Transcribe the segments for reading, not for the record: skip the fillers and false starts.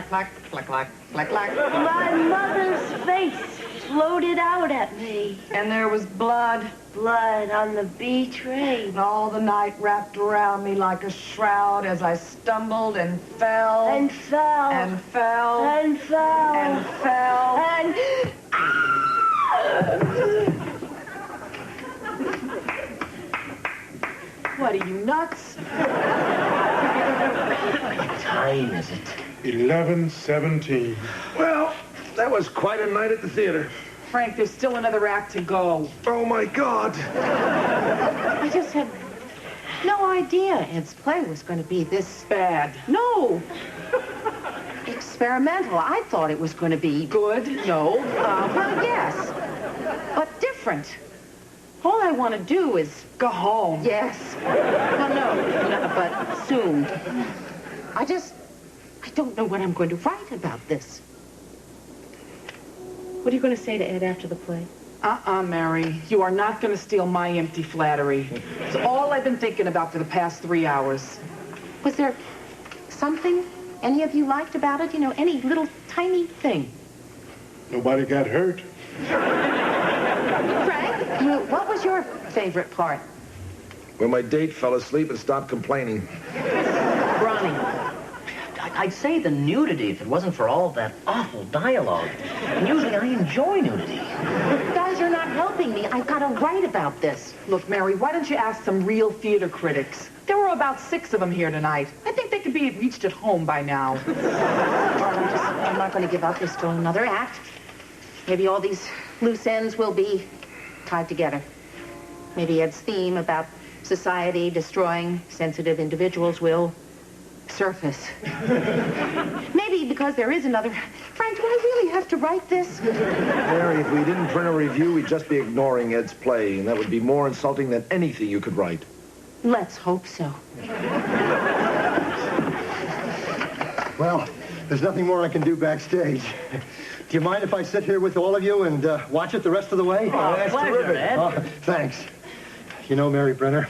clack, clack, clack, clack, clack, clack. My mother's face floated out at me. And there was blood. Blood on the betrayed. And all the night wrapped around me like a shroud as I stumbled and fell. And fell. And fell. And fell. And fell. And... What are you, nuts? What time is it? 11:17. Well, that was quite a night at the theater. Frank, there's still another act to go. Oh, my God. I just had no idea Ed's play was going to be this Bad. No. Experimental. I thought it was going to be Good? No. well, yes, but different. All I want to do is Go home. yes. Well, no, but soon. I don't know what I'm going to write about this. What are you going to say to Ed after the play? Mary. You are not going to steal my empty flattery. It's all I've been thinking about for the past 3 hours. Was there something any of you liked about it? You know, any little tiny thing? Nobody got hurt. Frank, what was your favorite part? When my date fell asleep and stopped complaining. Ronnie, I'd say the nudity if it wasn't for all that awful dialogue. And usually I enjoy nudity. You guys are not helping me. I've got to write about this. Look, Mary, why don't you ask some real theater critics? There were about 6 of them here tonight. I think they could be reached at home by now. Well, I'm not going to give up. There's still another act. Maybe all these loose ends will be tied together. Maybe Ed's theme about society destroying sensitive individuals will surface. Maybe because there is another... Frank, do I really have to write this? Mary, if we didn't print a review, we'd just be ignoring Ed's play, and that would be more insulting than anything you could write. Let's hope so. Well, there's nothing more I can do backstage. Do you mind if I sit here with all of you and watch it the rest of the way? Oh, that's pleasure, Ed. Oh, thanks. You know, Mary Brenner,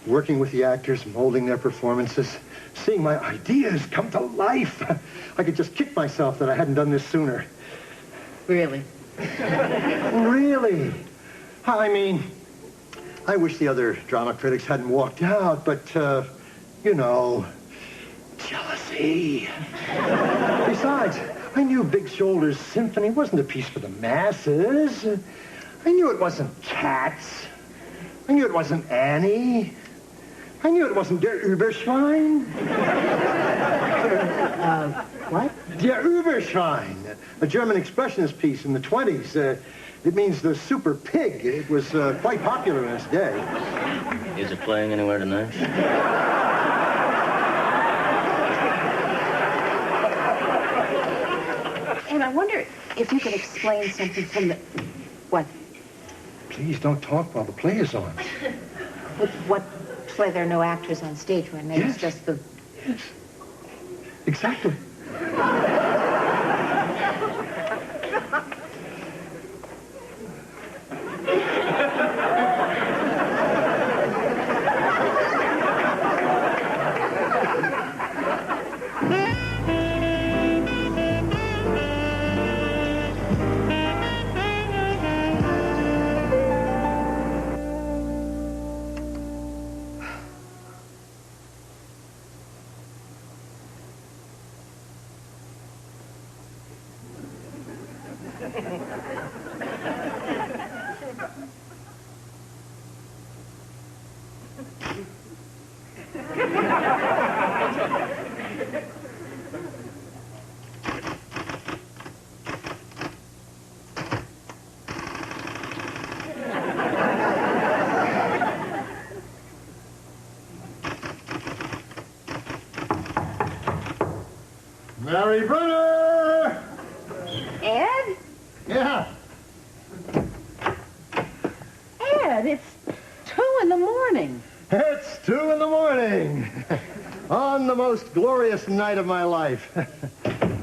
working with the actors, molding their performances, seeing my ideas come to life, I could just kick myself that I hadn't done this sooner. Really? Really? I mean, I wish the other drama critics hadn't walked out, but, you know, jealousy. Besides, I knew Big Shoulder's symphony wasn't a piece for the masses. I knew it wasn't Cats. I knew it wasn't Annie. I knew it wasn't Der Überschwein. What? Der Überschwein, a German expressionist piece in the 20s. It means the super pig. It was quite popular in its day. Is it playing anywhere tonight? And I wonder if you could explain something from the... What? Please don't talk while the play is on. What play? There are no actors on stage when it's just the... Yes. Exactly. Mary Brenner! Ed? Yeah. Ed, it's 2 in the morning. It's 2 in the morning. On the most glorious night of my life.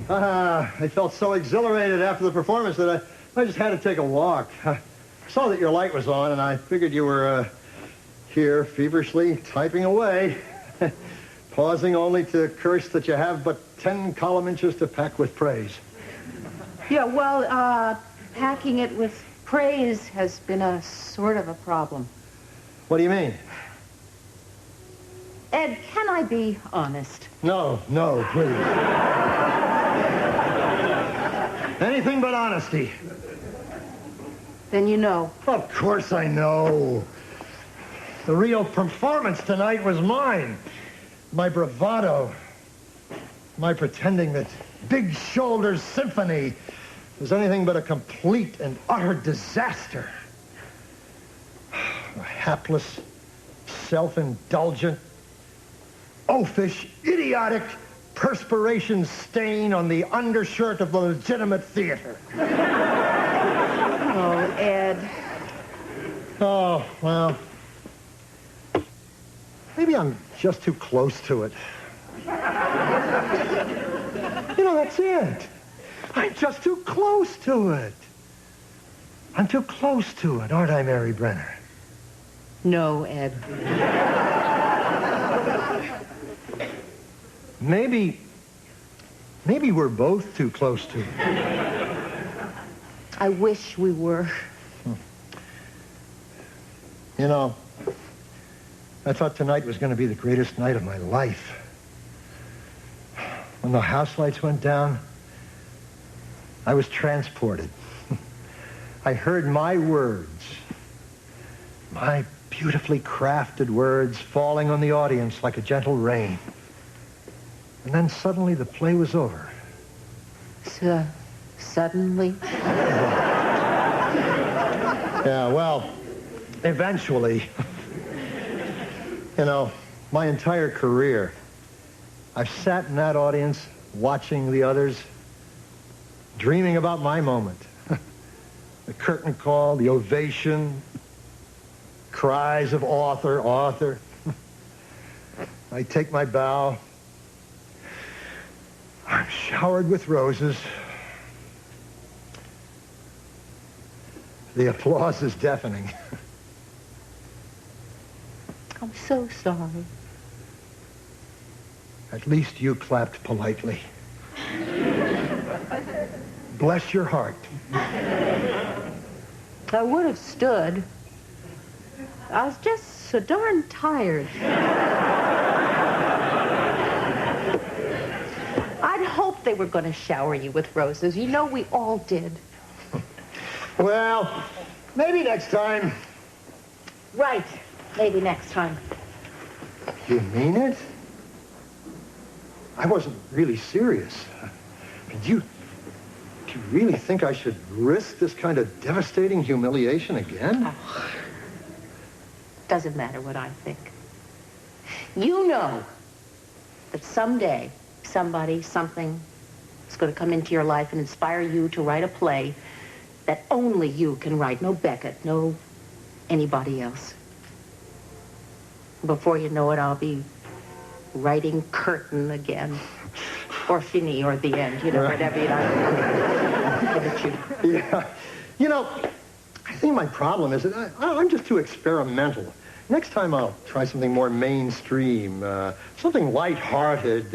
I felt so exhilarated after the performance that I just had to take a walk. I saw that your light was on, and I figured you were here feverishly typing away. pausing only to curse that you have but 10 column inches to pack with praise. Yeah, well, packing it with praise has been a sort of a problem. What do you mean? Ed, can I be honest? No, please. Anything but honesty. Then you know. Of course I know. The real performance tonight was mine. My bravado. My pretending that Big Shoulder's symphony was anything but a complete and utter disaster. A hapless, self-indulgent, oafish, idiotic perspiration stain on the undershirt of the legitimate theater. Oh, Ed. Oh, well, maybe I'm just too close to it. You know, that's it. I'm just too close to it. I'm too close to it, aren't I, Mary Brenner? No, Ed. Maybe we're both too close to it. I wish we were. You know, I thought tonight was going to be the greatest night of my life. When the house lights went down, I was transported. I heard my words, my beautifully crafted words falling on the audience like a gentle rain. And then suddenly the play was over. Suddenly? Yeah, well, eventually. You know, my entire career, I've sat in that audience watching the others, dreaming about my moment. The curtain call, the ovation, cries of author, author. I take my bow. I'm showered with roses. The applause is deafening. I'm so sorry. At least you clapped politely. Bless your heart. I would have stood. I was just so darn tired. I'd hoped they were going to shower you with roses. You know we all did. Well, maybe next time. Right. Maybe next time. You mean it? I wasn't really serious. Do you really think I should risk this kind of devastating humiliation again? Oh. Doesn't matter what I think. You know that someday somebody, something is going to come into your life and inspire you to write a play that only you can write. No Beckett, no anybody else. Before you know it, I'll be writing Curtain again. Or Finis, or The End, you know, right. Whatever you like. Yeah. You know, I think my problem is that I'm just too experimental. Next time I'll try something more mainstream, something lighthearted,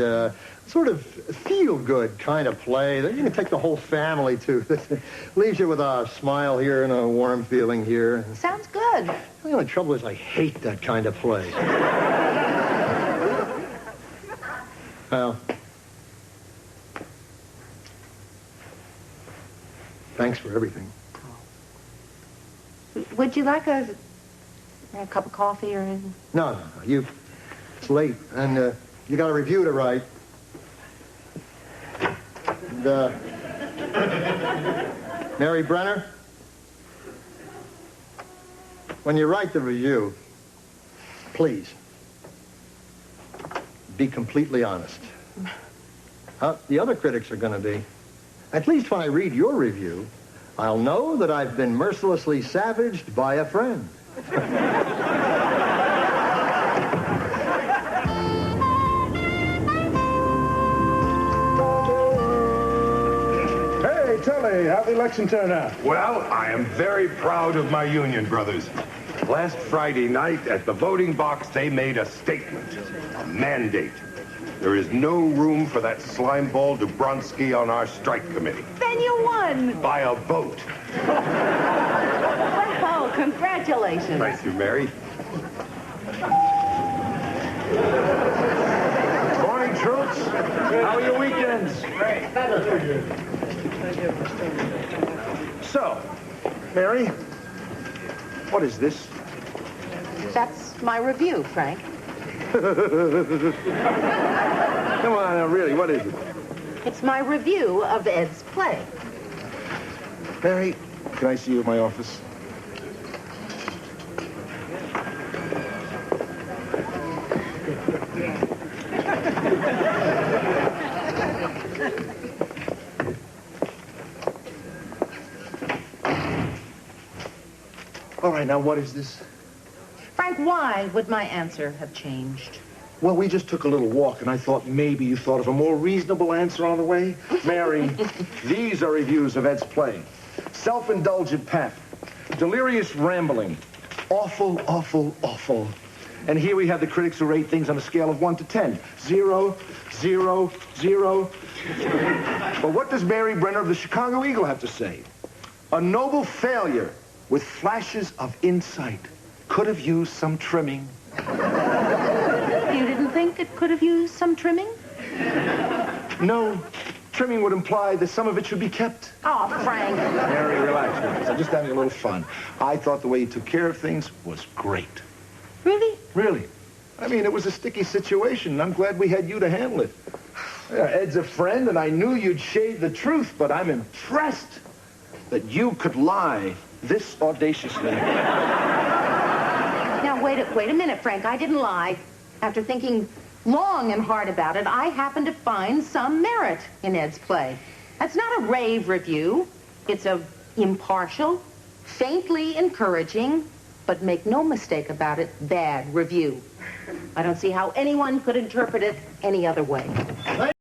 sort of feel-good kind of play that you can take the whole family to. That leaves you with a smile here and a warm feeling here. Sounds good. The only trouble is I hate that kind of play. Well, thanks for everything. Would you like a cup of coffee or anything? No. It's late, and you got a review to write. And, Mary Brenner, when you write the review, please, be completely honest. The other critics are going to be. At least when I read your review, I'll know that I've been mercilessly savaged by a friend. Hey, Tully, how'd the election turn out? Well, I am very proud of my union brothers. Last Friday night at the voting box, they made a statement, a mandate. There is no room for that slimeball Dubronsky on our strike committee. Then you won. By a vote. Well, congratulations. Thank you, Mary. Morning, troops. How are your weekends? So, Mary, what is this? That's my review, Frank. Come on, now, really, what is it? It's my review of Ed's play. Mary, can I see you at my office? All right, now, what is this? Frank, why would my answer have changed? Well, we just took a little walk, and I thought maybe you thought of a more reasonable answer on the way. Mary, these are reviews of Ed's play. Self-indulgent pep, delirious rambling, awful, awful, awful. And here we have the critics who rate things on a scale of 1 to 10. 0, 0, 0. But what does Mary Brenner of the Chicago Eagle have to say? A noble failure with flashes of insight. Could have used some trimming. You didn't think it could have used some trimming? No. Trimming would imply that some of it should be kept. Oh, Frank. Mary, relax, relax. I'm just having a little fun. I thought the way you took care of things was great. Really? Really. I mean, it was a sticky situation, and I'm glad we had you to handle it. Yeah, Ed's a friend, and I knew you'd shade the truth, but I'm impressed that you could lie this audaciously. Now, wait a minute, Frank. I didn't lie. After thinking long and hard about it, I happened to find some merit in Ed's play. That's not a rave review. It's a impartial, faintly encouraging, but make no mistake about it, bad review. I don't see how anyone could interpret it any other way.